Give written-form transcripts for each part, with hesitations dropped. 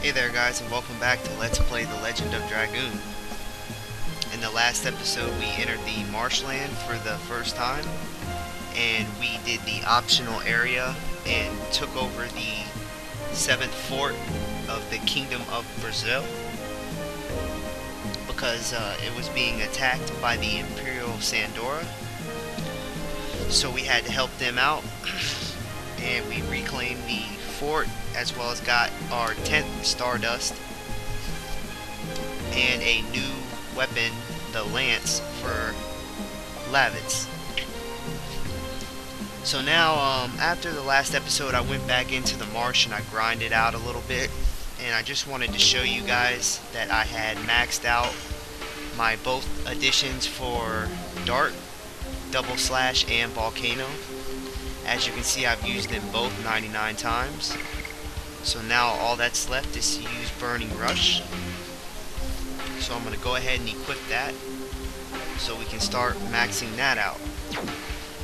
Hey there guys, and welcome back to Let's Play The Legend of Dragoon. In the last episode we entered the Marshland for the first time, and we did the optional area and took over the 7th fort of the Kingdom of Brazil because it was being attacked by the Imperial Sandora. So we had to help them out and we reclaimed the fort, as well as got our 10th Stardust and a new weapon, the lance, for Lavitz. So now, after the last episode, I went back into the marsh and I grinded out a little bit, and I just wanted to show you guys that I had maxed out my both additions for Dart, Double Slash, and Volcano. As you can see, I've used them both 99 times. So now all that's left is to use Burning Rush. So I'm going to go ahead and equip that so we can start maxing that out.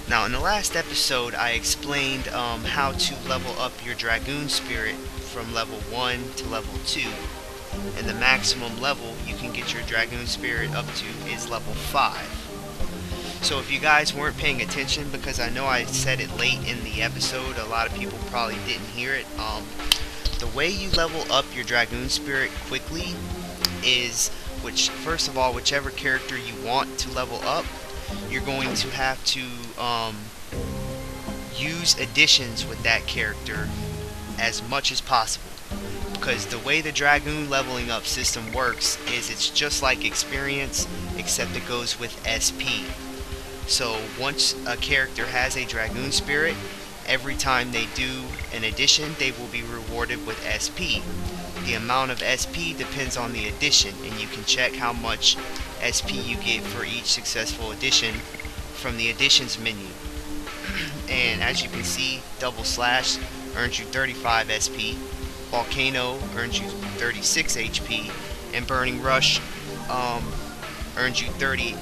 Now in the last episode I explained how to level up your Dragoon Spirit from level 1 to level 2. And the maximum level you can get your Dragoon Spirit up to is level 5. So if you guys weren't paying attention, because I know I said it late in the episode, a lot of people probably didn't hear it, the way you level up your Dragoon Spirit quickly is, first of all, whichever character you want to level up, you're going to have to use additions with that character as much as possible. Because the way the Dragoon leveling up system works is it's just like experience, except it goes with SP. So once a character has a Dragoon Spirit, every time they do an addition, they will be rewarded with SP. The amount of SP depends on the addition, and you can check how much SP you get for each successful addition from the additions menu. And as you can see, Double Slash earns you 35 SP, Volcano earns you 36 HP, and Burning Rush earns you 30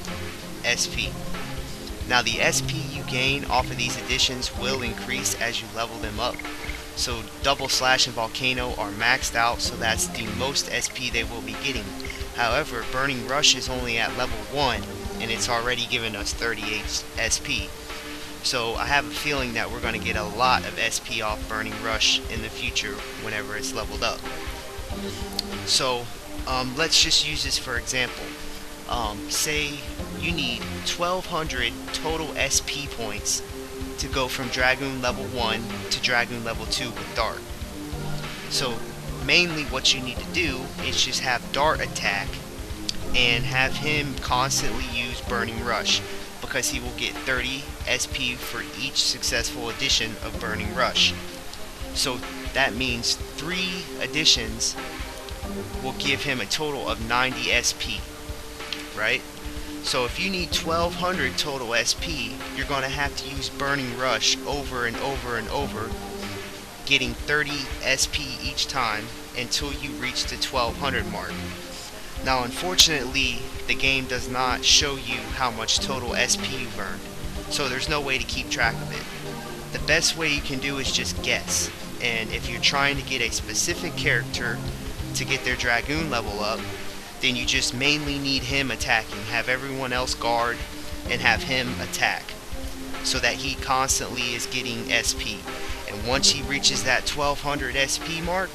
SP. Now the SP you gain off of these additions will increase as you level them up. So Double Slash and Volcano are maxed out, so that's the most SP they will be getting. However, Burning Rush is only at level 1, and it's already given us 38 SP. So I have a feeling that we're going to get a lot of SP off Burning Rush in the future whenever it's leveled up. So let's just use this for example. Say you need 1200 total SP points to go from Dragoon level 1 to Dragoon level 2 with Dart. So mainly what you need to do is just have Dart attack and have him constantly use Burning Rush, because he will get 30 SP for each successful addition of Burning Rush. So that means 3 additions will give him a total of 90 SP, right? So if you need 1200 total SP, you're going to have to use Burning Rush over and over and over, getting 30 SP each time until you reach the 1200 mark. Now unfortunately, the game does not show you how much total SP you've earned, so there's no way to keep track of it. The best way you can do is just guess, and if you're trying to get a specific character to get their Dragoon level up, then you just mainly need him attacking. Have everyone else guard and have him attack, so that he constantly is getting SP. And once he reaches that 1200 SP mark,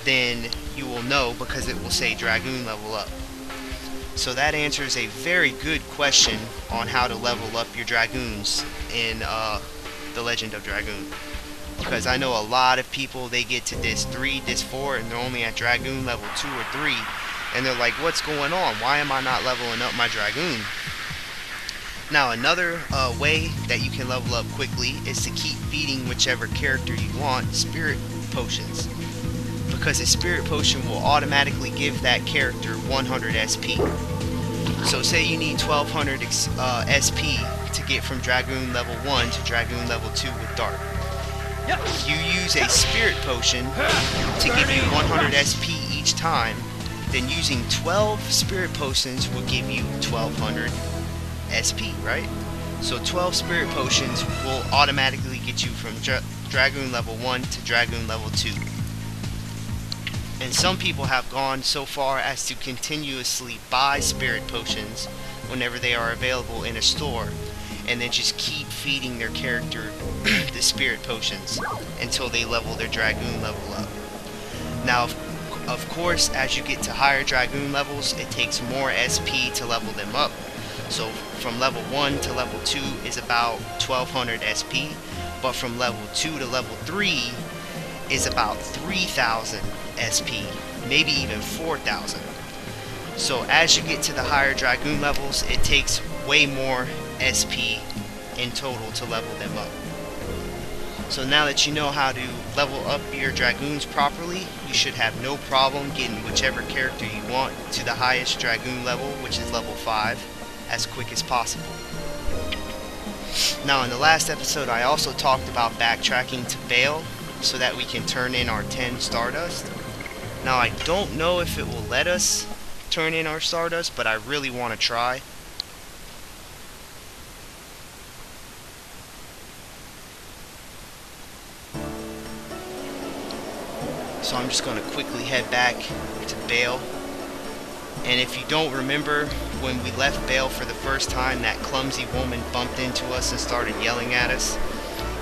then you will know, because it will say Dragoon level up. So that answers a very good question on how to level up your Dragoons in The Legend of Dragoon. Because I know a lot of people, they get to Disc 3, Disc 4, and they're only at Dragoon level 2 or 3. And they're like, what's going on? Why am I not leveling up my Dragoon? Now another way that you can level up quickly is to keep feeding whichever character you want Spirit Potions. Because a Spirit Potion will automatically give that character 100 SP. So say you need 1200 SP to get from Dragoon level 1 to Dragoon level 2 with Dart. You use a Spirit Potion to give you 100 SP each time, then using 12 Spirit Potions will give you 1200 SP, right? So 12 Spirit Potions will automatically get you from Dragoon level 1 to Dragoon level 2. And some people have gone so far as to continuously buy spirit potions whenever they are available in a store, and then just keep feeding their character the spirit potions until they level their Dragoon level up. Now, of course, as you get to higher Dragoon levels, it takes more SP to level them up. So from level 1 to level 2 is about 1200 SP, but from level 2 to level 3 is about 3000 SP, maybe even 4000. So as you get to the higher Dragoon levels, it takes way more SP in total to level them up. So now that you know how to level up your Dragoons properly, you should have no problem getting whichever character you want to the highest Dragoon level, which is level 5, as quick as possible. Now in the last episode I also talked about backtracking to Bale so that we can turn in our 10 Stardust. Now I don't know if it will let us turn in our Stardust, but I really want to try. So I'm just going to quickly head back to Bale. And if you don't remember, when we left Bale for the first time, that clumsy woman bumped into us and started yelling at us.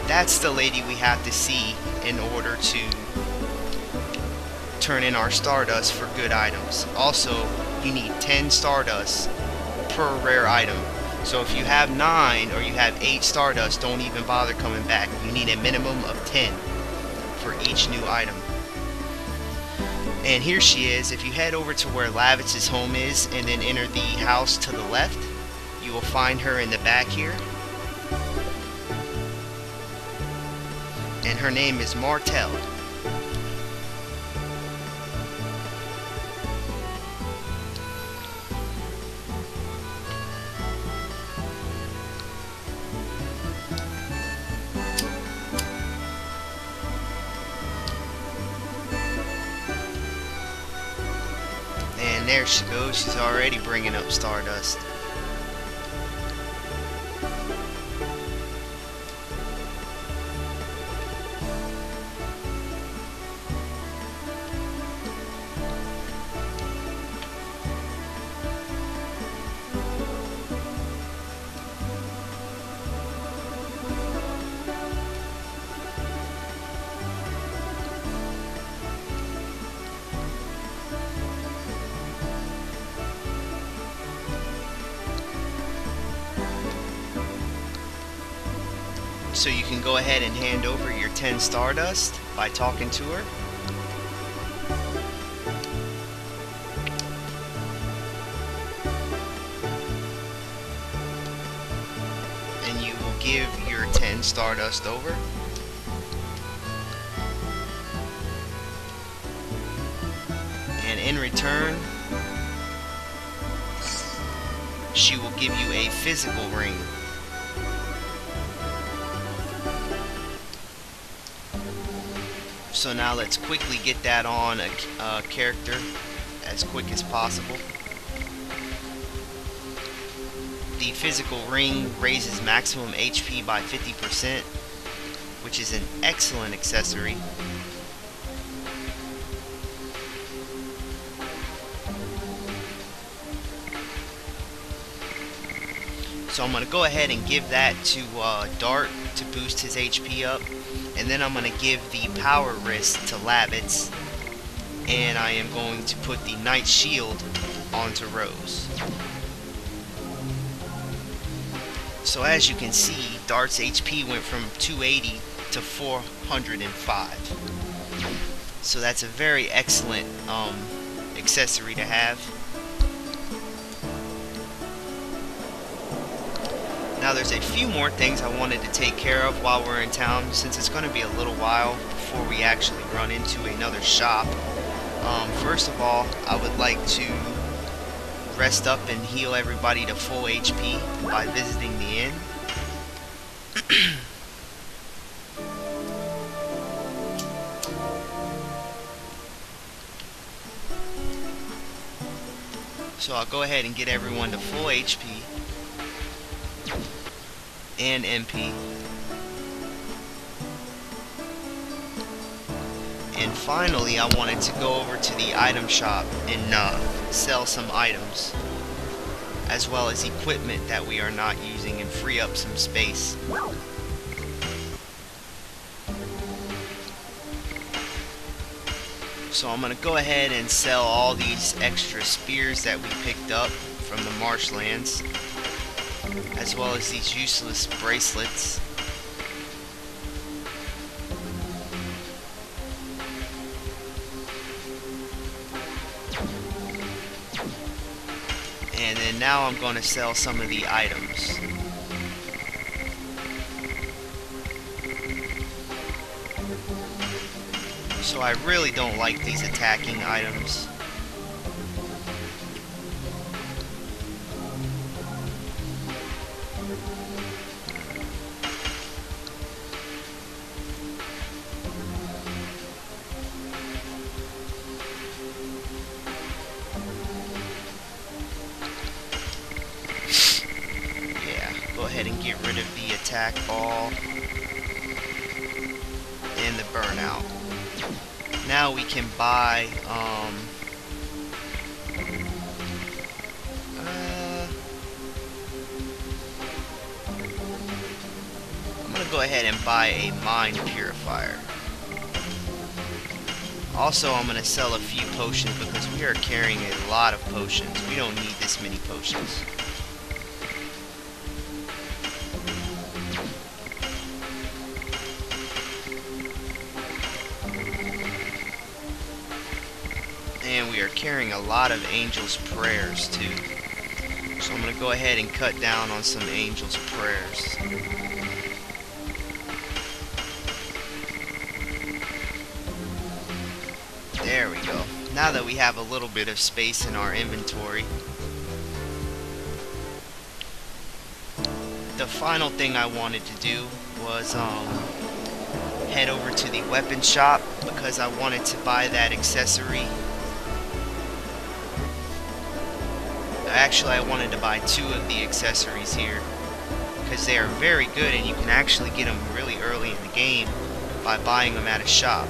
That's the lady we have to see in order to turn in our Stardust for good items. Also, you need 10 Stardust per rare item. So if you have 9 or you have 8 Stardust, don't even bother coming back. You need a minimum of 10 for each new item. And here she is. If you head over to where Lavitz's home is and then enter the house to the left, you will find her in the back here. And her name is Martel. And there she goes, she's already bringing up Stardust. So you can go ahead and hand over your 10 Stardust by talking to her. And you will give your 10 Stardust over. And in return, she will give you a physical ring. So now let's quickly get that on a character as quick as possible. The physical ring raises maximum HP by 50%, which is an excellent accessory. So I'm going to go ahead and give that to Dart to boost his HP up. And then I'm going to give the power wrist to Lavitz. And I am going to put the Knight Shield onto Rose. So as you can see, Dart's HP went from 280 to 405. So that's a very excellent accessory to have. Now there's a few more things I wanted to take care of while we're in town, since it's going to be a little while before we actually run into another shop. First of all, I would like to rest up and heal everybody to full HP by visiting the inn. So I'll go ahead and get everyone to full HP and MP. And finally, I wanted to go over to the item shop and sell some items, as well as equipment that we are not using, and free up some space. So I'm going to go ahead and sell all these extra spears that we picked up from the marshlands, as well as these useless bracelets. And then now I'm going to sell some of the items. So I really don't like these attacking items. Go ahead and get rid of the attack ball and the burnout. Now we can buy I'm gonna go ahead and buy a mind purifier. Also, I'm gonna sell a few potions because we are carrying a lot of potions. We don't need this many potions. And we are carrying a lot of angels' prayers too. So I'm going to go ahead and cut down on some angels' prayers. There we go. Now that we have a little bit of space in our inventory, the final thing I wanted to do was head over to the weapon shop because I wanted to buy that accessory. Actually, I wanted to buy 2 of the accessories here because they are very good, and you can actually get them really early in the game by buying them at a shop.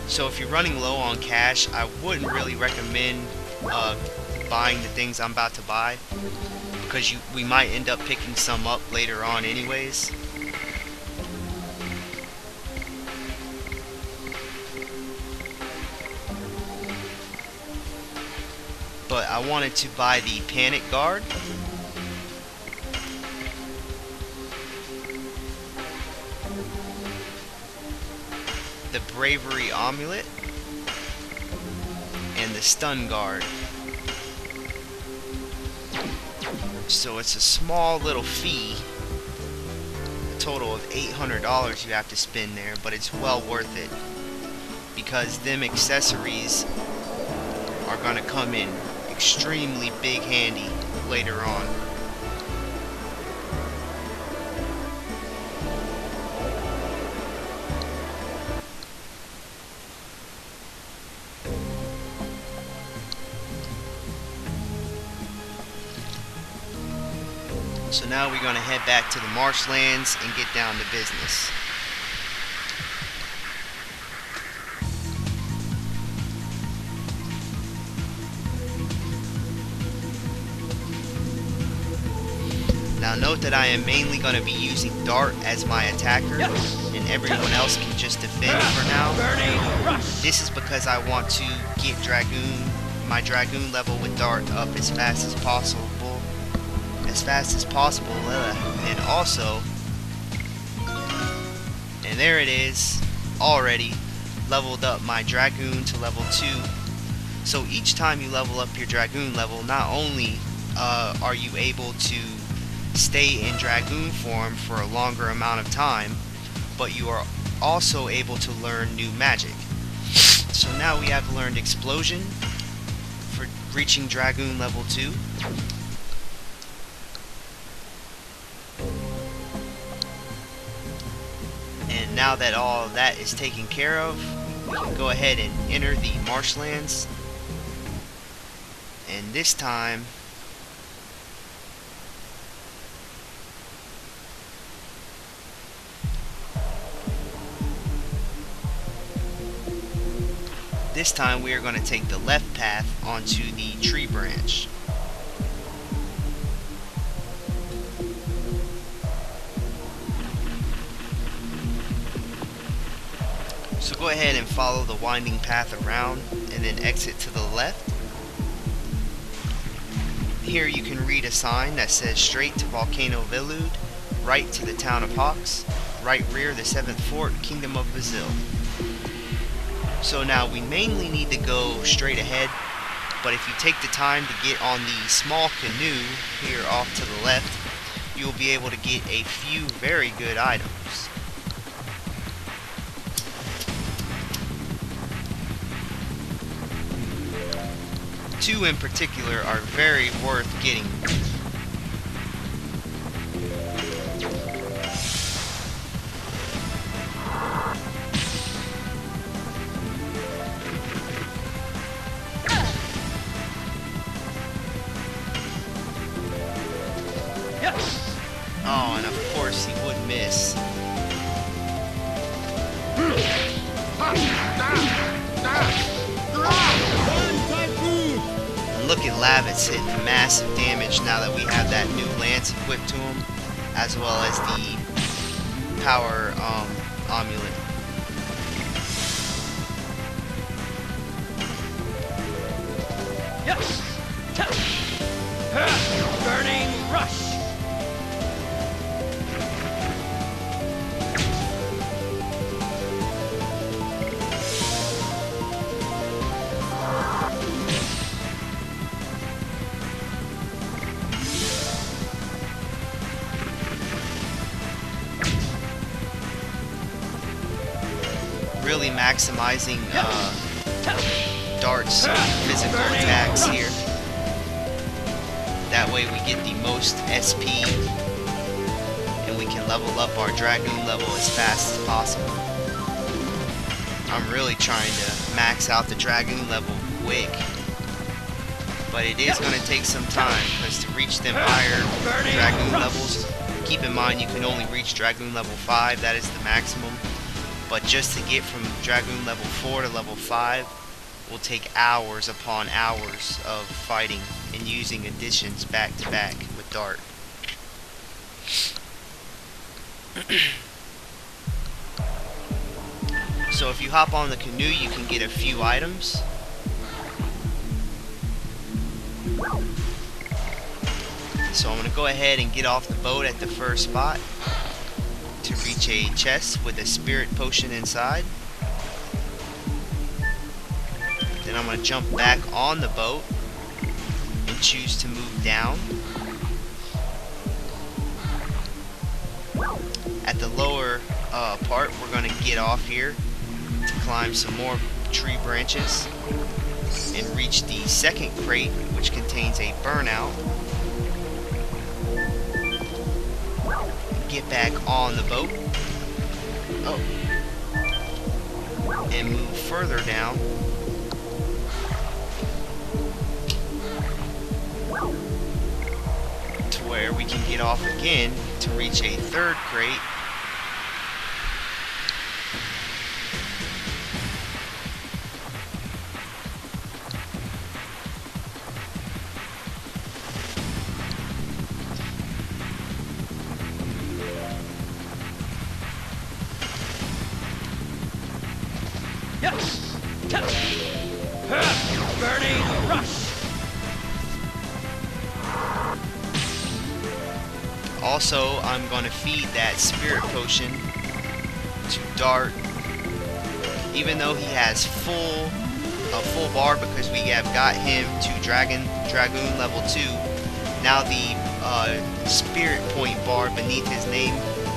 So if you're running low on cash, I wouldn't really recommend buying the things I'm about to buy because we might end up picking some up later on anyways. But I wanted to buy the Panic Guard, the Bravery Amulet, and the Stun Guard. So it's a small little fee, a total of $800 you have to spend there, but it's well worth it because them accessories are going to come in extremely big handy later on. So now we're going to head back to the marshlands and get down to business. Now note that I am mainly going to be using Dart as my attacker, and everyone else can just defend for now. This is because I want to get my Dragoon level with Dart up as fast as possible. And also, and there it is, already leveled up my Dragoon to level 2. So each time you level up your Dragoon level, not only are you able to stay in Dragoon form for a longer amount of time, but you are also able to learn new magic. So now we have learned Explosion for reaching Dragoon level 2. And now that all of that is taken care of, we can go ahead and enter the marshlands. And this time, This time we are going to take the left path onto the tree branch. So go ahead and follow the winding path around and then exit to the left. Here you can read a sign that says straight to Volcano Villude, right to the town of Hawks, right rear the 7th Fort, Kingdom of Brazil. So now we mainly need to go straight ahead, but if you take the time to get on the small canoe here off to the left, you'll be able to get a few very good items. Two in particular are very worth getting. Oh, and of course he would miss. Look at Lavitz hitting massive damage now that we have that new lance equipped to him, as well as the power amulet. Burning rush. Really maximizing Dart's physical attacks here. That way we get the most SP and we can level up our Dragoon level as fast as possible. I'm really trying to max out the Dragoon level quick, but it is going to take some time, because to reach them higher Dragoon levels, keep in mind you can only reach Dragoon level 5, that is the maximum. But just to get from Dragoon level 4 to level 5 will take hours upon hours of fighting and using additions back to back with Dart. So if you hop on the canoe, you can get a few items. So I'm going to go ahead and get off the boat at the first spot to reach a chest with a spirit potion inside. Then I'm going to jump back on the boat and choose to move down. At the lower part, we're going to get off here to climb some more tree branches and reach the second crate, which contains a burnout. Get back on the boat. Oh. And move further down. To where we can get off again to reach a third crate. Burning rush. Also, I'm going to feed that spirit potion to Dart. Even though he has a full bar, because we have got him to Dragoon level 2. Now the spirit point bar beneath his name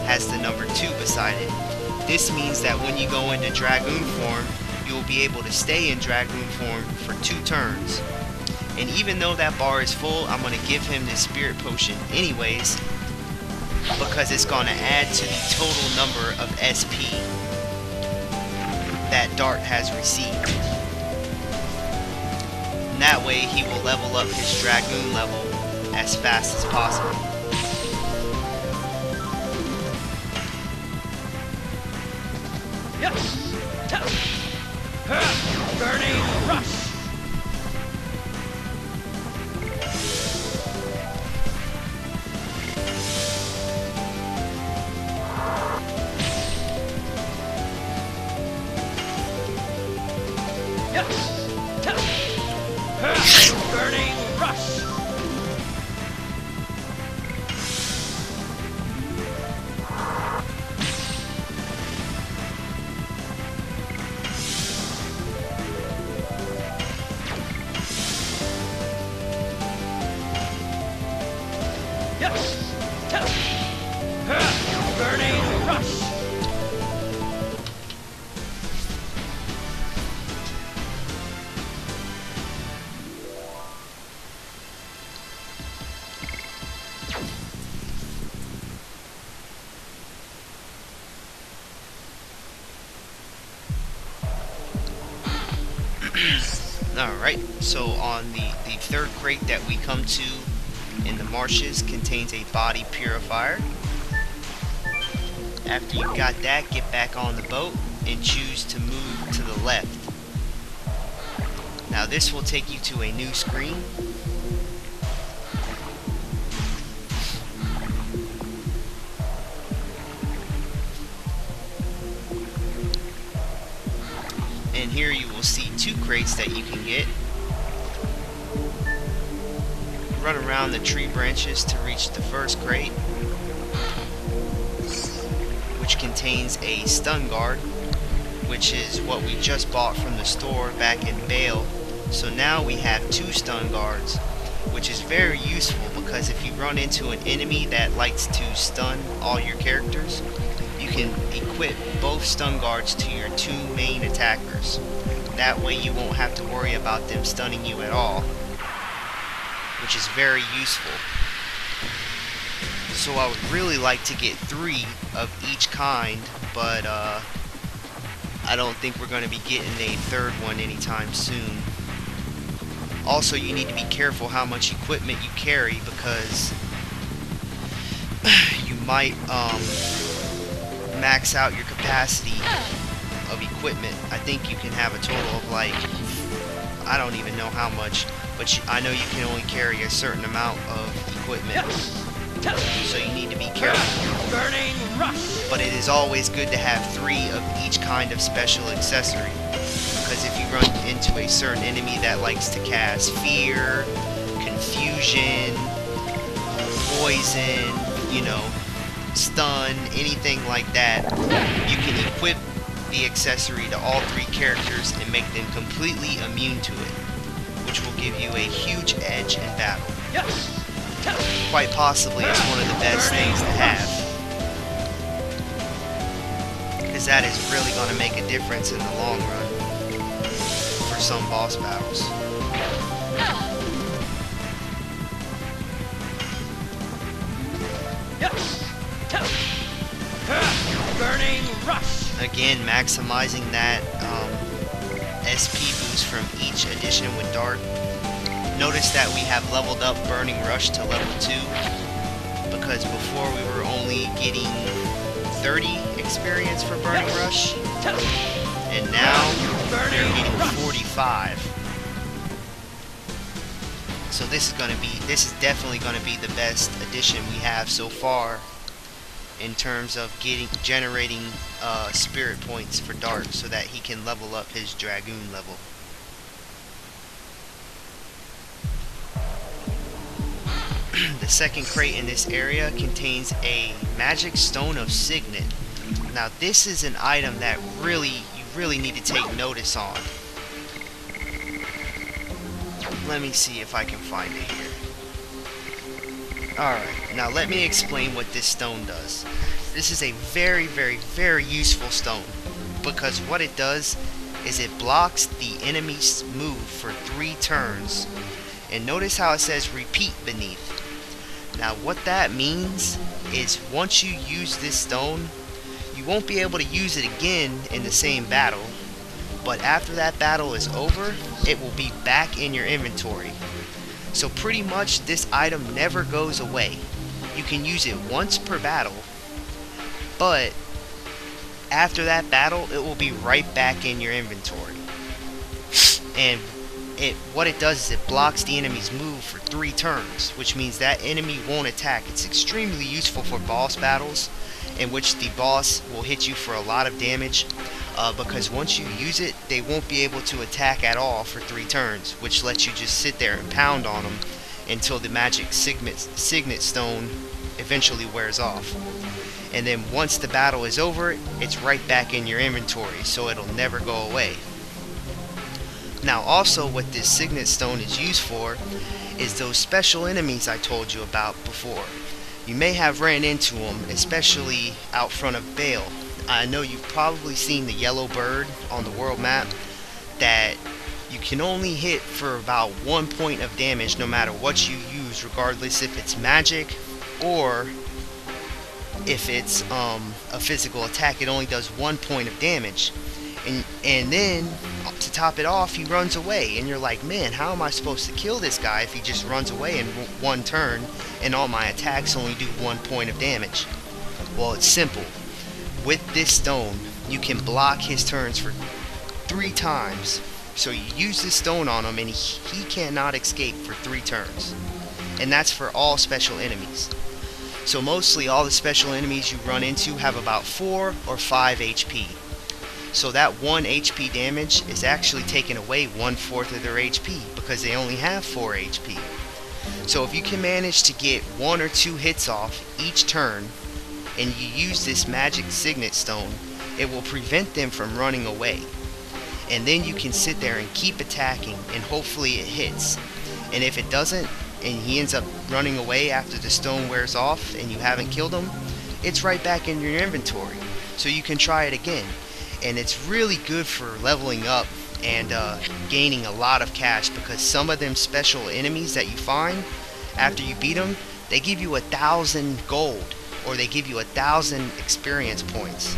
has the number 2 beside it. This means that when you go into Dragoon form, you will be able to stay in Dragoon form for 2 turns. And even though that bar is full, I'm going to give him this spirit potion anyways, because it's going to add to the total number of SP that Dart has received. And that way he will level up his Dragoon level as fast as possible. Burning Alright, so on the third crate that we come to in the marshes contains a body purifier. After you've got that, get back on the boat and choose to move to the left. Now this will take you to a new screen. And here you will see 2 crates that you can get. Run around the tree branches to reach the first crate, which contains a stun guard, which is what we just bought from the store back in Bale. So now we have 2 stun guards, which is very useful because if you run into an enemy that likes to stun all your characters, you can equip both stun guards to your 2 main attackers. That way you won't have to worry about them stunning you at all, which is very useful. So I would really like to get 3 of each kind, but I don't think we're going to be getting a third one anytime soon. Also, you need to be careful how much equipment you carry because you might max out your capacity of equipment. I think you can have a total of like, I don't even know how much, but I know you can only carry a certain amount of equipment. So you need to be careful. Burning rush. But it is always good to have 3 of each kind of special accessory, because if you run into a certain enemy that likes to cast fear, confusion, poison, you know, stun, anything like that, you can equip the accessory to all 3 characters and make them completely immune to it, which will give you a huge edge in battle. Quite possibly it's one of the best things to have, because that is really going to make a difference in the long run for some boss battles. Burning rush. Again, maximizing that SP boost from each edition with Dart. Notice that we have leveled up Burning Rush to level 2, because before we were only getting 30 experience for Burning Rush, and now we're getting 45. So this is definitely going to be the best edition we have so far in terms of generating spirit points for Dart so that he can level up his Dragoon level. The second crate in this area contains a magic stone of signet. Now this is an item that you really need to take notice on. Let me see if I can find it here. Alright, now let me explain what this stone does. This is a very, very, very useful stone, because what it does is it blocks the enemy's move for 3 turns. And notice how it says repeat beneath. Now what that means is once you use this stone, you won't be able to use it again in the same battle, but after that battle is over, it will be back in your inventory. So pretty much this item never goes away. You can use it once per battle, but after that battle it will be right back in your inventory. And what it does is it blocks the enemy's move for 3 turns, which means that enemy won't attack. It's extremely useful for boss battles in which the boss will hit you for a lot of damage, because once you use it, they won't be able to attack at all for 3 turns, which lets you just sit there and pound on them until the magic signet stone eventually wears off. And then once the battle is over, it's right back in your inventory, so it'll never go away. Now also what this signet stone is used for is those special enemies I told you about before. You may have ran into them, especially out front of Bale. I know you've probably seen the yellow bird on the world map that you can only hit for about 1 point of damage no matter what you use, regardless if it's magic or if it's a physical attack. It only does 1 point of damage. And then to top it off, he runs away, and you're like, man, how am I supposed to kill this guy if he just runs away in one turn and all my attacks only do 1 point of damage? Well, it's simple. With this stone, you can block his turns for 3 times. So you use this stone on him and he cannot escape for 3 turns. And that's for all special enemies. So mostly all the special enemies you run into have about 4 or 5 HP. So that 1 HP damage is actually taking away 1/4 of their HP because they only have 4 HP. So if you can manage to get 1 or 2 hits off each turn and you use this magic signet stone, it will prevent them from running away. And then you can sit there and keep attacking and hopefully it hits. And if it doesn't, and he ends up running away after the stone wears off and you haven't killed him, it's right back in your inventory. So you can try it again. And it's really good for leveling up and gaining a lot of cash, because some of them special enemies that you find after you beat them, they give you 1,000 gold or they give you 1,000 experience points.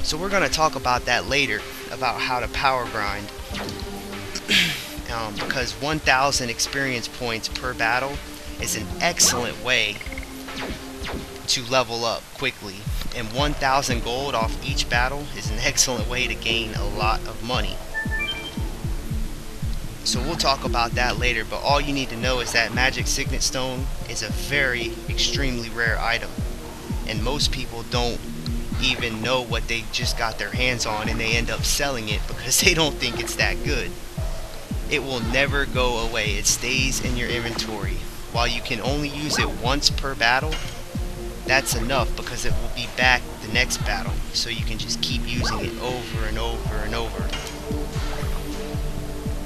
So we're going to talk about that later, about how to power grind. Because 1,000 experience points per battle is an excellent way to level up quickly, and 1,000 gold off each battle is an excellent way to gain a lot of money. So we'll talk about that later, but all you need to know is that magic signet stone is a very extremely rare item, and most people don't even know what they just got their hands on, and they end up selling it because they don't think it's that good. It will never go away. It stays in your inventory. While you can only use it once per battle, that's enough because it will be back the next battle. So you can just keep using it over and over and over.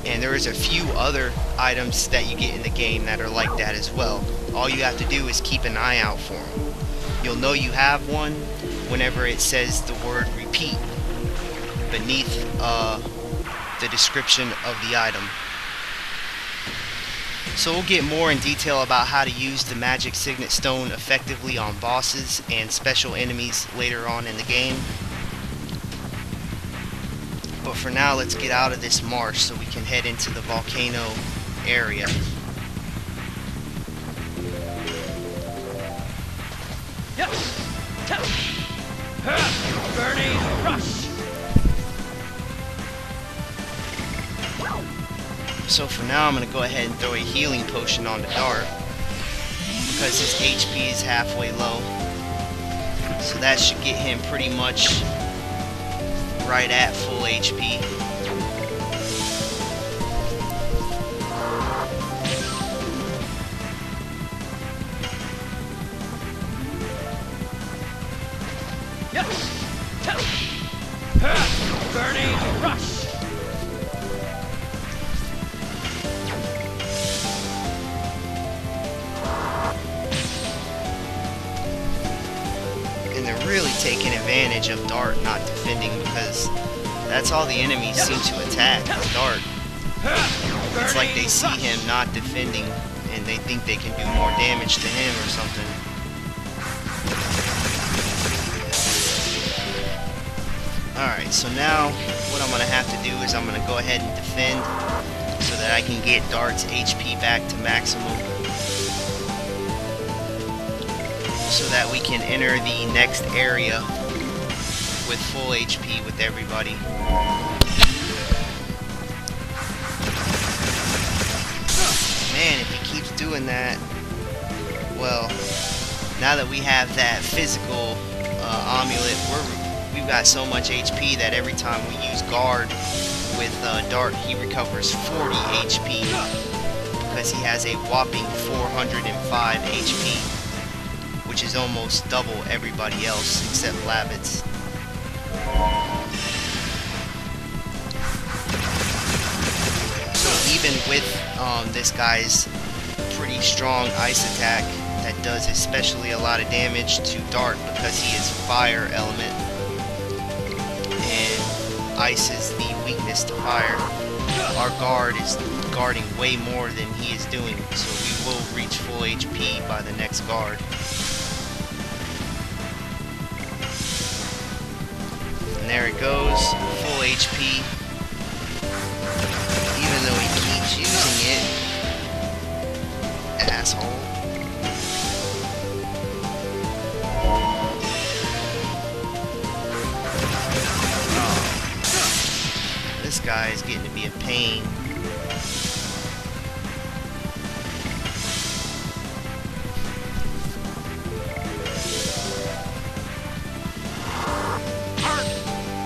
And there is a few other items that you get in the game that are like that as well. All you have to do is keep an eye out for them. You'll know you have one whenever it says the word repeat beneath the description of the item. So we'll get more in detail about how to use the magic signet stone effectively on bosses and special enemies later on in the game. But for now, let's get out of this marsh so we can head into the volcano area. Burning rush. So for now, I'm going to go ahead and throw a healing potion on the dart because his HP is halfway low. So that should get him pretty much right at full HP. Burning rush. Really taking advantage of Dart not defending, because that's all the enemies seem to attack is Dart. It's like they see him not defending and they think they can do more damage to him or something. Alright, so now what I'm going to have to do is I'm going to go ahead and defend so that I can get Dart's HP back to maximum, so that we can enter the next area with full HP with everybody. Man, if he keeps doing that, well, now that we have that physical amulet, we've got so much HP that every time we use guard with Dart, he recovers 40 HP because he has a whopping 405 HP. Which is almost double everybody else except Labbits. So even with this guy's pretty strong ice attack that does especially a lot of damage to Dart because he is fire element and ice is the weakness to fire, our guard is guarding way more than he is doing, so we will reach full HP by the next guard. And there it goes, full HP. Even though he keeps using it. Asshole. Oh. This guy is getting to be a pain.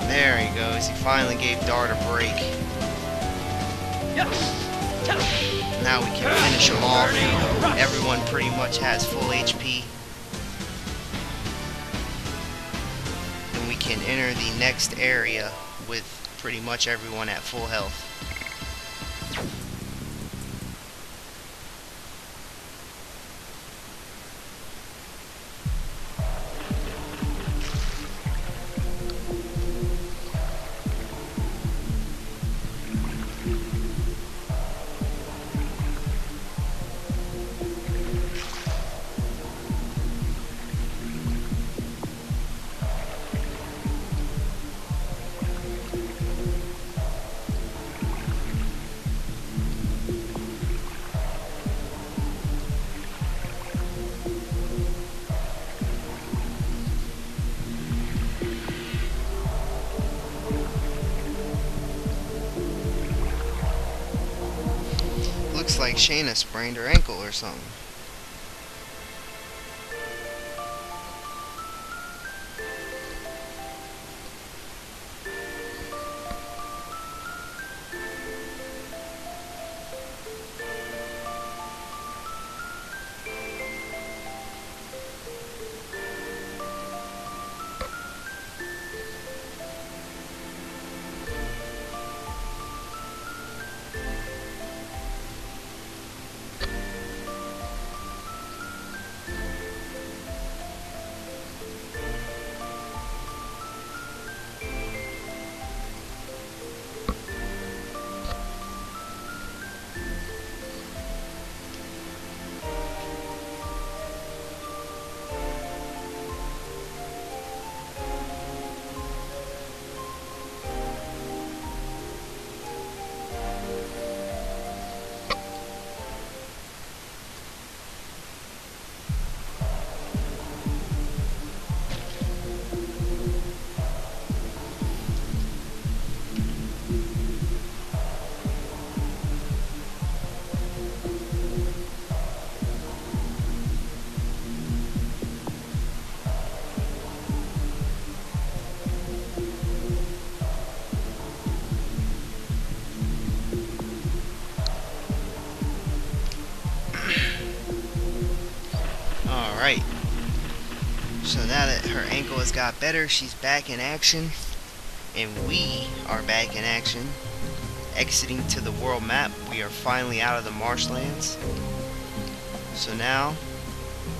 There he goes. He finally gave Dart a break. Now we can finish him off. Everyone pretty much has full HP. And we can enter the next area with pretty much everyone at full health. Looks like Shayna sprained her ankle or something. Alright, so now that her ankle has got better, she's back in action, and we are back in action. Exiting to the world map, we are finally out of the marshlands. So now,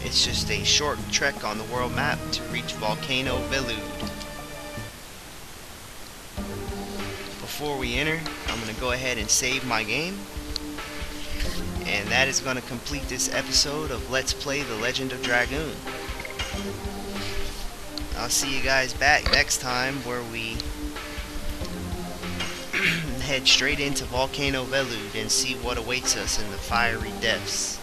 it's just a short trek on the world map to reach Volcano Velude. Before we enter, I'm going to go ahead and save my game. And that is going to complete this episode of Let's Play The Legend of Dragoon. I'll see you guys back next time where we head straight into Volcano Velude and see what awaits us in the fiery depths.